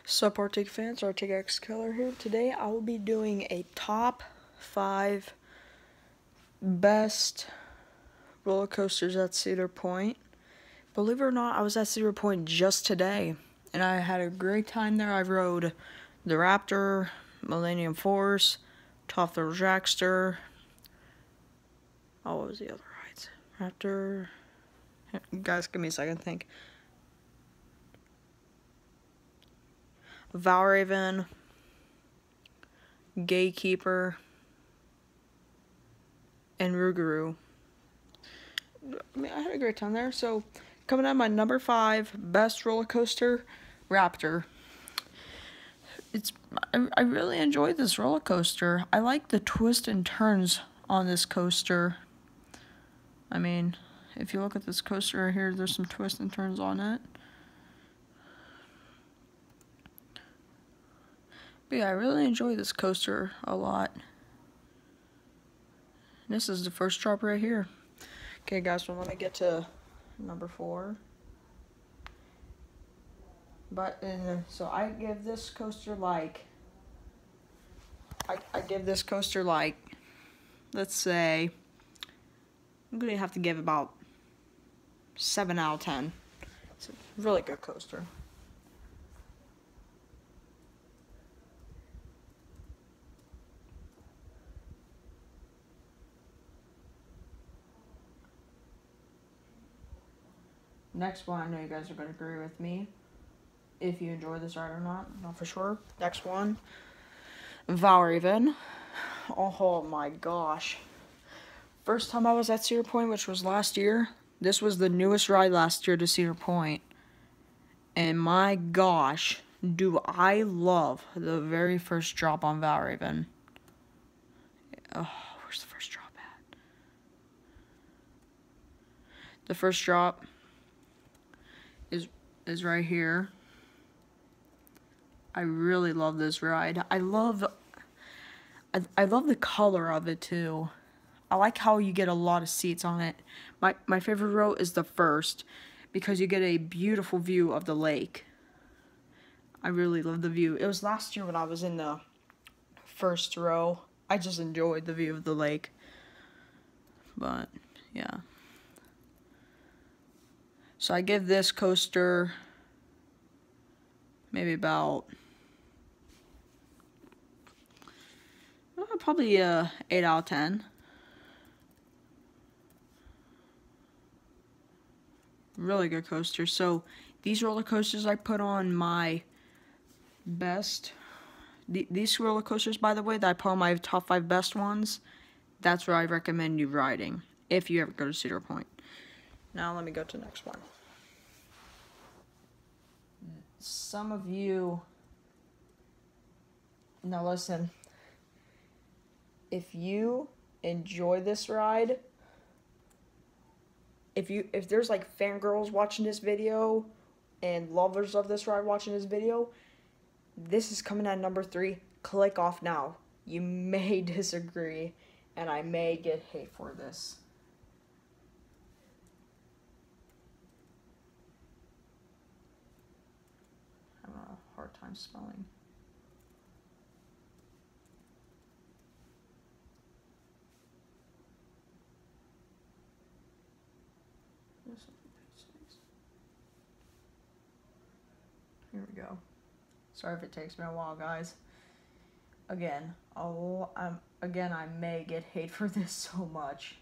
Sup Arctic fans, Arctic X Killer here. Today I will be doing a top 5 best roller coasters at Cedar Point. Believe it or not, I was at Cedar Point just today, and I had a great time there. I rode the Raptor, Millennium Force, Top Thrill Jackster. Oh, what was the other rides? Raptor. Guys, give me a second to think. Valraven, Gatekeeper, and Rougarou. I had a great time there. So, coming out my number 5 best roller coaster, Raptor. I really enjoyed this roller coaster. I like the twists and turns on this coaster. I mean, if you look at this coaster right here, there's some twists and turns on it. But yeah, I really enjoy this coaster a lot. This is the first drop right here. Okay, guys, so let me get to number 4. So I give this coaster like, I give this coaster like, let's say, I'm gonna have to give about 7 out of 10. It's a really good coaster. Next one, I know you guys are going to agree with me if you enjoy this ride or not for sure. Next one, Valraven. Oh my gosh. First time I was at Cedar Point, which was last year, this was the newest ride last year to Cedar Point. And my gosh, do I love the very first drop on Valraven. Oh, where's the first drop at? The first drop is right here. I really love this ride. I love the color of it too. I like how you get a lot of seats on it. My favorite row is the first because you get a beautiful view of the lake. I really love the view. It was last year when I was in the first row. I just enjoyed the view of the lake. But yeah. So I give this coaster maybe about probably 8 out of 10. Really good coaster. So these roller coasters I put on my best. These roller coasters, by the way, that I put on my top 5 best ones, that's where I recommend you riding if you ever go to Cedar Point. Now let me go to the next one. Some of you, now listen, if you enjoy this ride, if there's like fangirls watching this video and lovers of this ride watching this video, this is coming at number 3. Click off now. You may disagree, and I may get hate for this. I'm having a hard time spelling. Here we go. Sorry if it takes me a while, guys. Again, I may get hate for this so much.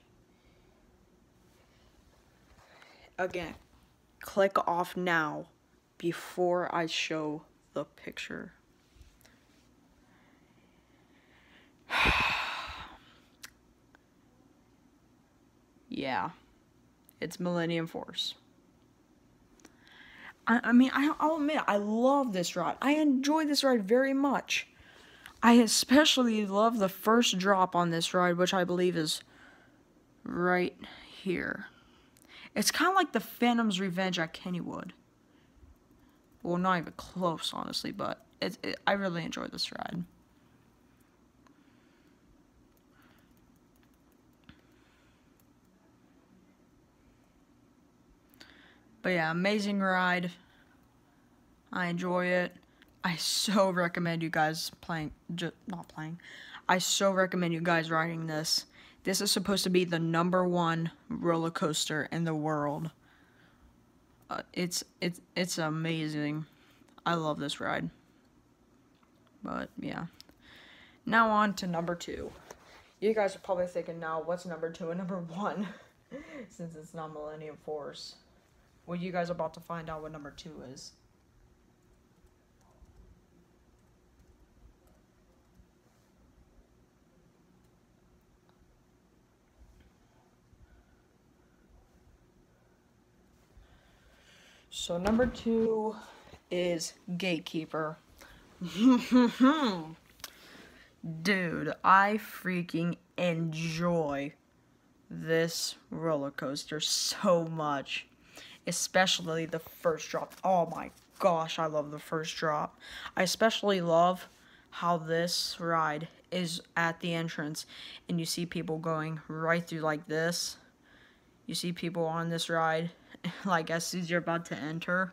Again, click off now before I show the picture. Yeah, it's Millennium Force. I'll admit, I love this ride. I enjoy this ride very much. I especially love the first drop on this ride, which I believe is right here. It's kind of like the Phantom's Revenge at Kennywood. Well, not even close, honestly, but I really enjoy this ride. But yeah, amazing ride. I enjoy it. I so recommend you guys I so recommend you guys riding this. This is supposed to be the #1 roller coaster in the world. It's amazing. I love this ride. But yeah. Now on to number 2. You guys are probably thinking now, what's number 2 and number 1? Since it's not Millennium Force. Well, you guys are about to find out what number 2 is. So number 2 is Gatekeeper. Dude, I freaking enjoy this roller coaster so much. Especially the first drop. Oh my gosh, I love the first drop. I especially love how this ride is at the entrance and you see people going right through like this. You see people on this ride like as soon as you're about to enter.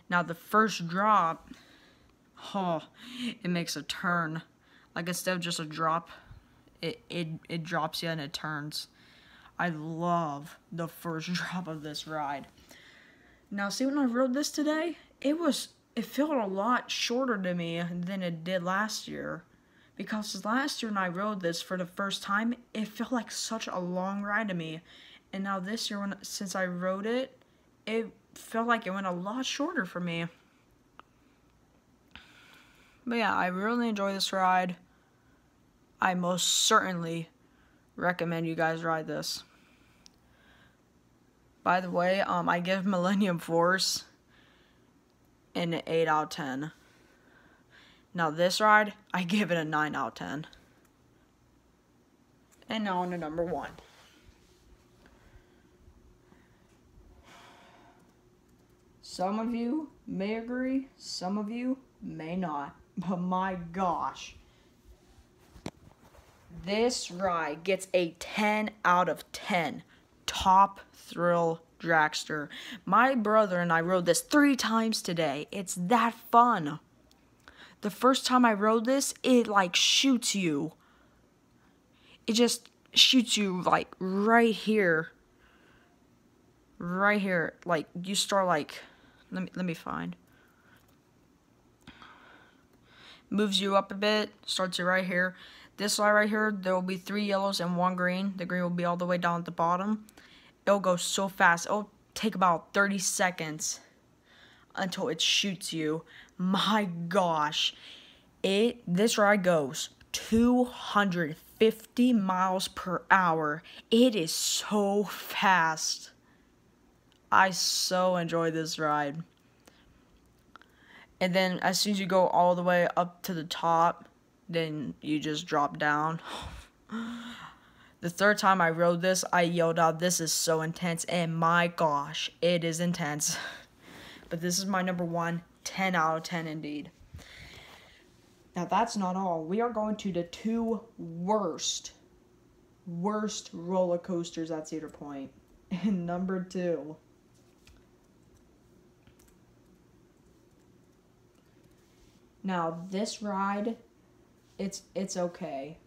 Now the first drop, oh, it makes a turn. Like instead of just a drop, it drops you and it turns. I love the first drop of this ride. Now see, when I rode this today, it felt a lot shorter to me than it did last year. Because last year when I rode this for the first time, it felt like such a long ride to me. And now this year, since I rode it, it felt like it went a lot shorter for me. But yeah, I really enjoy this ride. I most certainly recommend you guys ride this. By the way, I give Millennium Force an 8 out of 10. Now this ride, I give it a 9 out of 10. And now on to number 1. Some of you may agree, some of you may not. But my gosh, this ride gets a 10 out of 10. Top thrill dragster. My brother and I rode this 3 times today. It's that fun. The first time I rode this, it like shoots you. It just shoots you like right here. Right here. Like you start like, let me find. Moves you up a bit, starts you right here. This slide right here, there will be 3 yellows and 1 green. The green will be all the way down at the bottom. It'll go so fast. It'll take about 30 seconds until it shoots you. My gosh. This ride goes 250 miles per hour. It is so fast. I so enjoy this ride. And then as soon as you go all the way up to the top, then you just drop down. The third time I rode this, I yelled out, "This is so intense," and my gosh, it is intense. But this is my number 1, 10 out of 10 indeed. Now that's not all. We are going to the 2 worst roller coasters at Cedar Point. And number 2. Now this ride, it's okay.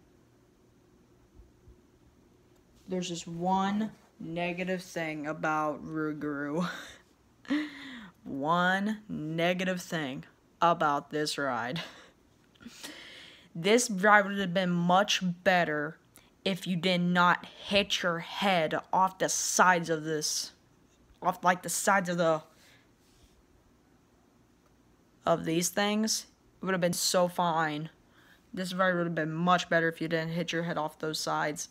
There's just one negative thing about Rougarou. One negative thing about this ride. This ride would have been much better if you did not hit your head off the sides of this. Off like the sides of these things. It would have been so fine. This ride would have been much better if you didn't hit your head off those sides.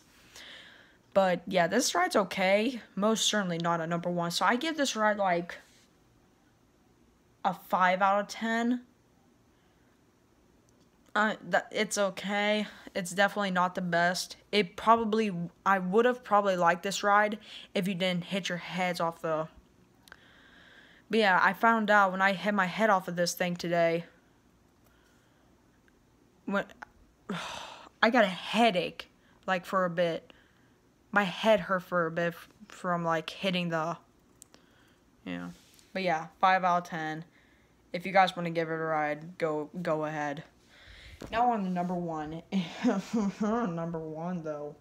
But yeah, this ride's okay. Most certainly not a number 1. So I give this ride like a 5 out of 10. It's okay. It's definitely not the best. I would have probably liked this ride if you didn't hit your heads off the. But yeah, I found out when I hit my head off of this thing today. When I got a headache, like for a bit. My head hurt for a bit from like hitting the. Yeah. But yeah, 5 out of 10. If you guys want to give it a ride, go ahead. Now on to number 1. Number 1, though.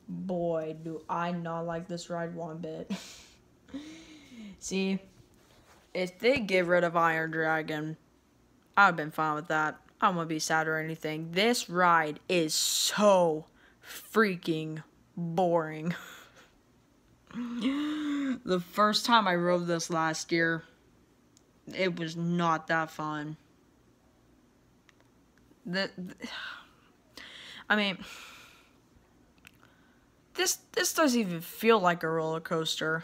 Boy, do I not like this ride one bit. See, if they get rid of Iron Dragon, I would have been fine with that. I don't want to be sad or anything. This ride is so freaking boring. The first time I rode this last year, it was not that fun. I mean, this doesn't even feel like a roller coaster,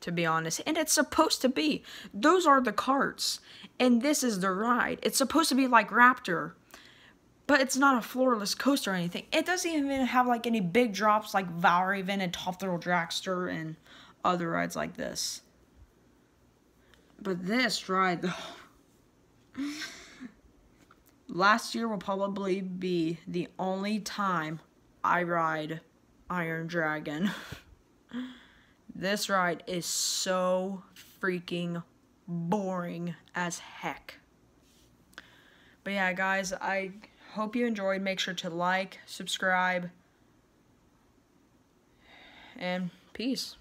to be honest. And it's supposed to be. Those are the carts. And this is the ride. It's supposed to be like Raptor. But it's not a floorless coaster or anything. It doesn't even have like any big drops like Valraven and Top Thrill Dragster and other rides like this. But this ride, though, last year will probably be the only time I ride Iron Dragon. This ride is so freaking boring as heck. But yeah, guys, I hope you enjoyed. Make sure to like, subscribe, and peace.